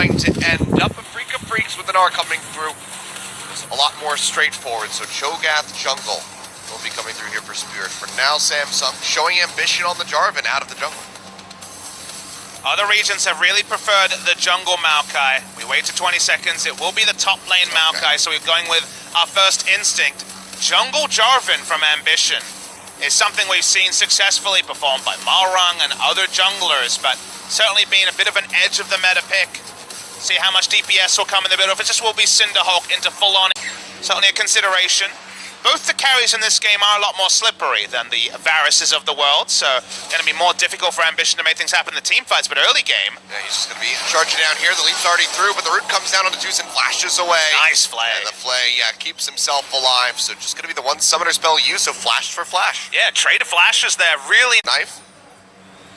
going to end up. Afreeca Freaks with an R coming through. It's a lot more straightforward. So Cho'Gath jungle will be coming through here for Spirit. For now, Samsung showing ambition on the Jarvan out of the jungle. Other regions have really preferred the jungle Maokai. We wait to 20 seconds. It will be the top lane Maokai, so we're going with our first instinct. Jungle Jarvan from Ambition is something we've seen successfully performed by Malrung and other junglers, but certainly being a bit of an edge of the meta pick. See how much DPS will come in the middle. If it just will be Cinderhulk into full-on, certainly a consideration. Both the carries in this game are a lot more slippery than the Varuses of the world, so going to be more difficult for Ambition to make things happen in the team fights, but early game. Yeah, he's just going to be charging down here. The leap's already through, but the root comes down onto Deuce and flashes away. Nice flay. And the flay, yeah, keeps himself alive, so just going to be the one summoner spell used, so flash for flash. Yeah, trade of flashes there, really. Knife.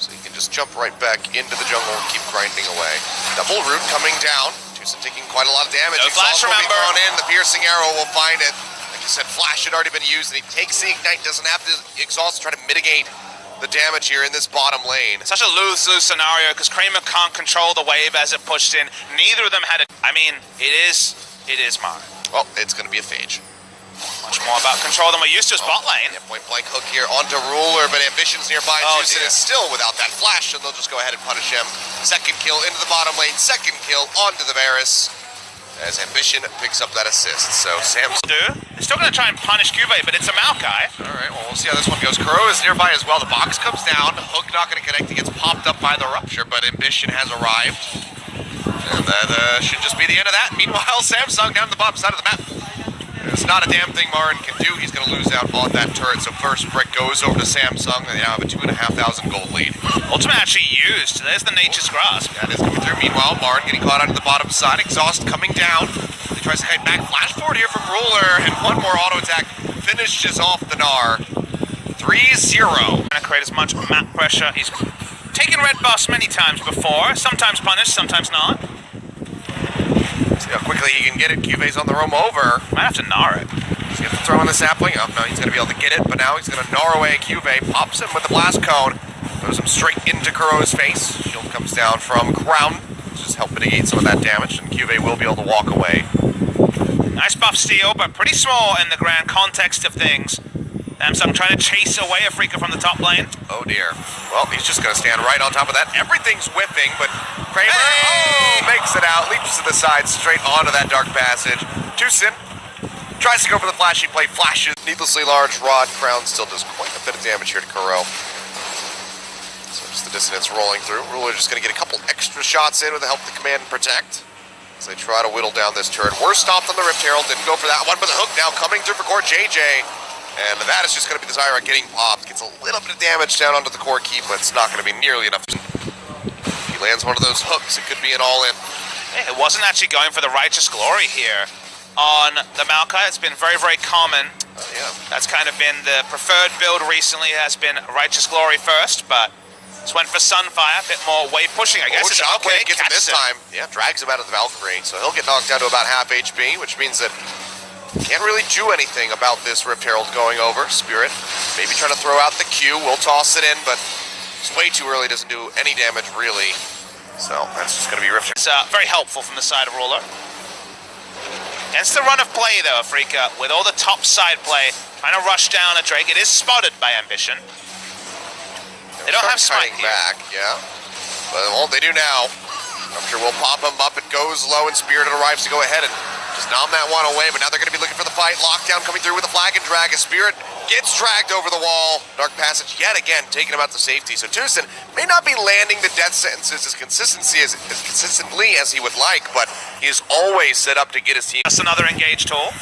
So he can just jump right back into the jungle and keep grinding away. Double root coming down. Deuce taking quite a lot of damage. No flash, will be remember. thrown in. The piercing arrow will find it. Said flash had already been used, and he takes the ignite, doesn't have to exhaust to try to mitigate the damage here in this bottom lane. Such a lose-lose scenario because Kramer can't control the wave as it pushed in. Neither of them had it. I mean, it is mine. Well, it's going to be a phage. Much more about control than we're used to as bot lane. Yeah, point blank hook here onto Ruler, but Ambition's nearby. Juicin is still without that flash, and they'll just go ahead and punish him. Second kill into the bottom lane, second kill onto the Varus. As Ambition picks up that assist, so Sam's... They're still going to try and punish Cuvée, but it's a Maokai. Alright, well, we'll see how this one goes. Kuro is nearby as well. The box comes down. Hook not going to connect. He gets popped up by the Rupture, but Ambition has arrived. And that should just be the end of that. Meanwhile, Samsung down the bottom side of the map. It's not a damn thing Marin can do. He's going to lose out on that turret, so first brick goes over to Samsung. They now have a 2,500 gold lead. Ultimate actually used. There's the Nature's Grasp. That is coming through. Meanwhile, Marin getting caught out of the bottom side. Exhaust coming down. He tries to kite back. Flash forward here from Ruler, and one more auto attack finishes off the Gnar. 3-0. Trying to create as much map pressure. He's taken red buffs many times before. Sometimes punished, sometimes not. See how quickly he can get it. Cuvé's on the roam over. Might have to Gnar it. He's going to throw in the sapling. Oh, no, he's going to be able to get it, but now he's going to Gnar away Cuvée. Pops him with the blast cone. Throws him straight into Kuro's face. Shield comes down from Crown. Just help mitigate some of that damage, and Cuvée will be able to walk away. Nice buff steal, but pretty small in the grand context of things. Samsung trying to chase away Afreeca from the top lane. Oh dear. Well, he's just going to stand right on top of that. Everything's whiffing, but Kramer makes it out, leaps to the side, straight onto that dark passage. Juicin tries to go for the flashy play, flashes. Needlessly large rod. Crown still does quite a bit of damage here to Kuro. So just the dissonance rolling through. Ruler just going to get a couple extra shots in with the help of the command and protect. As they try to whittle down this turret. We're stopped on the Rift Herald, didn't go for that one, but the hook now coming through for core JJ. And that is just going to be the Zyra getting popped. Gets a little bit of damage down onto the core key, but it's not going to be nearly enough. If he lands one of those hooks, it could be an all-in. Yeah, it wasn't actually going for the Righteous Glory here on the Maokai. It's been very, very common. Yeah. That's kind of been the preferred build recently. It has been Righteous Glory first, but this went for Sunfire, a bit more wave pushing, I guess. Shockwave gets him this time. Yeah, drags him out of the Valkyrie, so he'll get knocked down to about half HP, which means that can't really do anything about this Rift Herald going over. Spirit maybe trying to throw out the Q. We'll toss it in, but it's way too early. Doesn't do any damage, really. So that's just going to be Rift Herald. It's very helpful from the side of Ruler. It's the run of play, though, Afreeca, with all the top side play. Trying to rush down a Drake. It is spotted by Ambition. They don't have Smite here. Back, yeah. But all they do now, I'm sure we'll pop him up. It goes low, and Spirit arrives to go ahead and just nom that one away, but now they're going to be looking for the fight. Lockdown coming through with a flag and drag as Spirit gets dragged over the wall. Dark Passage yet again taking him out to safety. So Juicin may not be landing the death sentences as consistently as he would like, but he is always set up to get his team. That's another engage tool.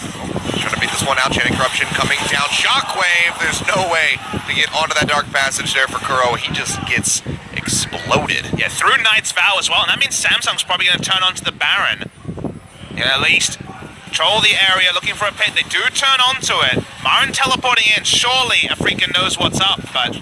Trying to beat this one out. Chanting Corruption coming down. Shockwave. There's no way to get onto that Dark Passage there for Kuro. He just gets exploded. Yeah, through Knight's Vow as well, and that means Samsung's probably going to turn onto the Baron. Yeah, at least control the area, looking for a pit. They do turn onto it. Marin teleporting in. Surely Afreeca knows what's up, but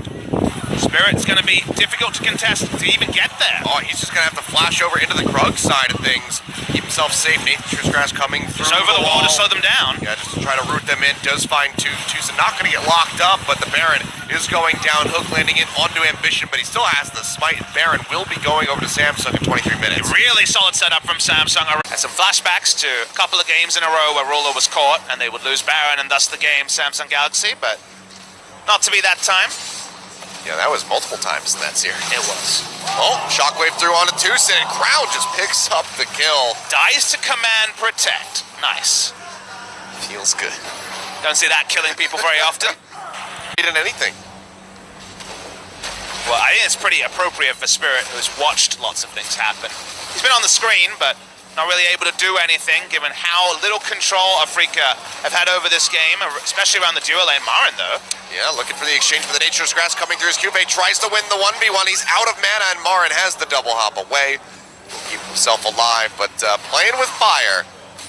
Spirit's going to be difficult to contest to even get there. Oh, he's just going to have to flash over into the Krug side of things. Keep himself safe. Nature's Grass coming through. Just over the wall to slow them down. Yeah, just to try to root them in. Does find Tucson. Not going to get locked up, but the Baron is going down. Hook landing it onto Ambition, but he still has the smite. Baron will be going over to Samsung in 23 minutes. Really solid setup from Samsung. And some flashbacks to a couple of games in a row where Ruler was caught and they would lose Baron and thus the game, Samsung Galaxy, but not to be that time. Yeah, that was multiple times in that series. It was. Oh, Shockwave through onto Tucson, and Crown just picks up the kill. Dies to command protect. Nice. Feels good. Don't see that killing people very often. He didn't anything. Well, I think it's pretty appropriate for Spirit, who's watched lots of things happen. He's been on the screen, but not really able to do anything, given how little control Afreeca have had over this game, especially around the duo lane. Marin, though. Yeah, looking for the exchange for the Nature's Grass coming through as Cuvée tries to win the 1v1. He's out of mana, and Marin has the double hop away. Keep himself alive, but playing with fire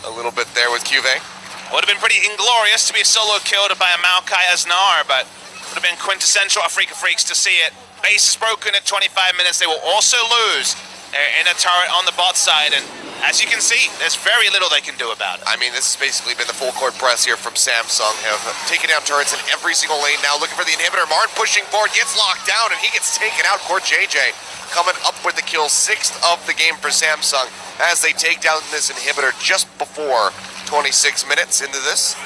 a little bit there with Cuvée. Would have been pretty inglorious to be solo killed by a Maokai Aznar, but would have been quintessential Afreeca freaks to see it. Base is broken at 25 minutes. They will also lose in a turret on the bot side, and as you can see, there's very little they can do about it. I mean, this has basically been the full court press here from Samsung. Have taken down turrets in every single lane now, looking for the inhibitor. Marin pushing forward, gets locked down, and he gets taken out. Court JJ coming up with the kill, 6th of the game for Samsung as they take down this inhibitor just before 26 minutes into this.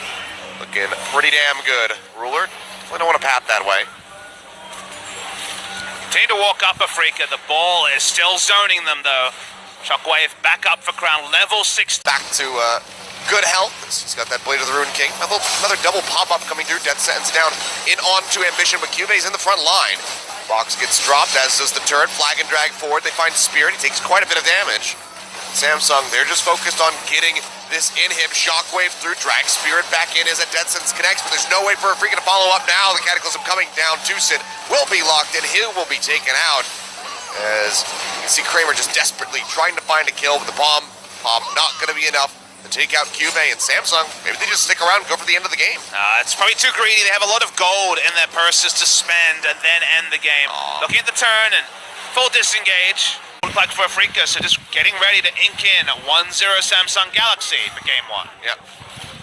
Looking pretty damn good. Ruler, I don't want to pat that way. Continue to walk up Afreeca. The ball is still zoning them, though. Shockwave back up for Crown, level 6. Back to good health. He's got that Blade of the Ruin King. Another double pop-up coming through. Death Sentence down in onto Ambition, but Cuvé's in the front line. Box gets dropped, as does the turret. Flag and drag forward. They find Spirit. He takes quite a bit of damage. Samsung, they're just focused on getting this inhib. Shockwave through, drag Spirit back in as a Death Sentence connects, but there's no way for Afreeca to follow up now. The Cataclysm coming down. Tucson will be locked in. He will be taken out. As you can see Kramer just desperately trying to find a kill, but the bomb pop not going to be enough to take out Cuvée. And Samsung, maybe they just stick around and go for the end of the game. It's probably too greedy. They have a lot of gold in their purses to spend and then end the game. Looking at the turn and full disengage. Look like for Afreeca, so just getting ready to ink in 1-0 Samsung Galaxy for game 1. Yeah.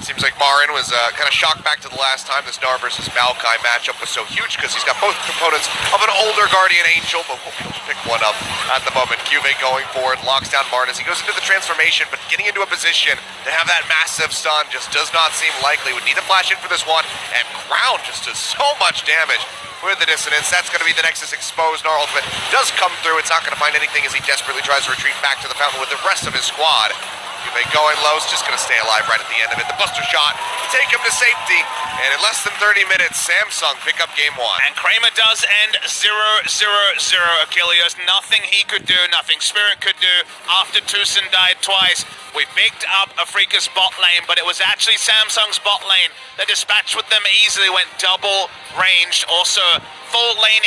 Seems like Marin was kind of shocked back to the last time this Gnar versus Maokai matchup was so huge, because he's got both components of an older Guardian Angel, but we'll pick one up at the moment. Cuvée going forward, locks down Marin as he goes into the transformation, but getting into a position to have that massive stun just does not seem likely. Would need to flash in for this one, and Crown just does so much damage with the dissonance. That's going to be the Nexus exposed. Gnar ultimate does come through. It's not going to find anything as he desperately tries to retreat back to the fountain with the rest of his squad. Cuvée going low, is just going to stay alive right at the end of it. The Buster Shot to take him to safety, and in less than 30 minutes, Samsung pick up game 1. And Kramer does end 0-0-0, Achilles. Nothing he could do, nothing Spirit could do after Tucson died twice. We picked up Afreeca's bot lane, but it was actually Samsung's bot lane that dispatched with them easily, went double ranged, also full laning.